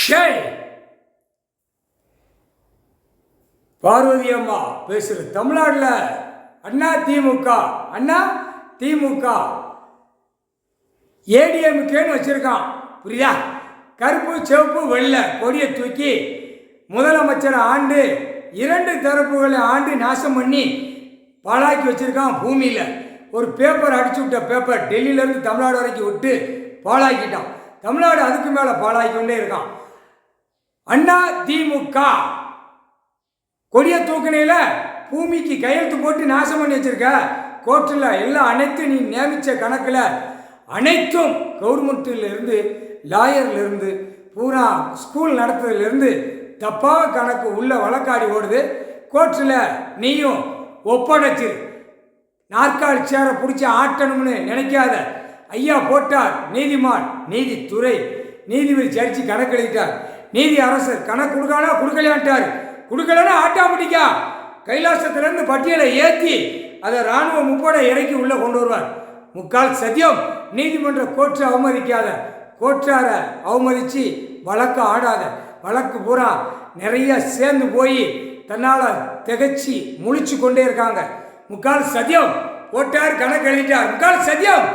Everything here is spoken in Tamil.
ஷேய் பார்வதி அம்மா பேசுகிற தமிழ்நாட்டில் அண்ணா திமுக ஏடிஎம்கேன்னு வச்சுருக்கான். புரியுதா? கருப்பு சிவப்பு வெள்ளை கொடியை தூக்கி முதலமைச்சரை ஆண்டு 2 தரப்புகளை ஆண்டு நாசம் பண்ணி பாழாக்கி வச்சுருக்கான். பூமியில் ஒரு பேப்பர் அடிச்சு விட்ட பேப்பர் டெல்லியிலேருந்து தமிழ்நாடு வரைக்கும் விட்டு பாழாக்கிட்டான். தமிழ்நாடு அதுக்கு மேலே பாழாக்கி கொண்டே இருக்கான். அண்ணா திமுக கொடிய தூக்கினையில் பூமிக்கு கையெழுத்து போட்டு நாசம் பண்ணி வச்சிருக்க. கோர்ட்டில் எல்லாம் அனைத்தும் நீ நியமித்த கணக்கில் அனைத்தும் கவர்மெண்ட்டிலிருந்து லாயர்லேருந்து பூரா ஸ்கூல் நடத்துறதுலேருந்து தப்பாக கணக்கு உள்ள வழக்காடி ஓடுது. கோர்ட்டில் நீயும் ஒப்படைச்சிரு. நாற்காலி சேரை பிடிச்சி ஆட்டணும்னு நினைக்காத. ஐயா போட்டார் நீதிமான், நீதித்துறை, நீதிபதி ஜட்ஜி கணக்கு எழுதிட்டார். நீதி அரசர் கணக்கு கொடுக்கானா கொடுக்கலான்ட்டார். கொடுக்கலன்னா ஆட்டாமட்டிக்கா கைலாசத்திலேருந்து பட்டியலை ஏற்றி அதை இராணுவ முப்படை இறக்கி உள்ளே கொண்டு வருவார். முக்கால் சத்தியம். நீதிமன்ற கோர்ட்டை அவமதிக்காத. கோர்ட்டார அவமதித்து வழக்கு ஆடாத. வழக்கு பூரா நிறைய சேர்ந்து போய் தன்னால் திகச்சு முழிச்சு கொண்டே இருக்காங்க. முக்கால் சத்தியம் போட்டார், கணக்கு எழுதிட்டார். முக்கால் சத்தியம்.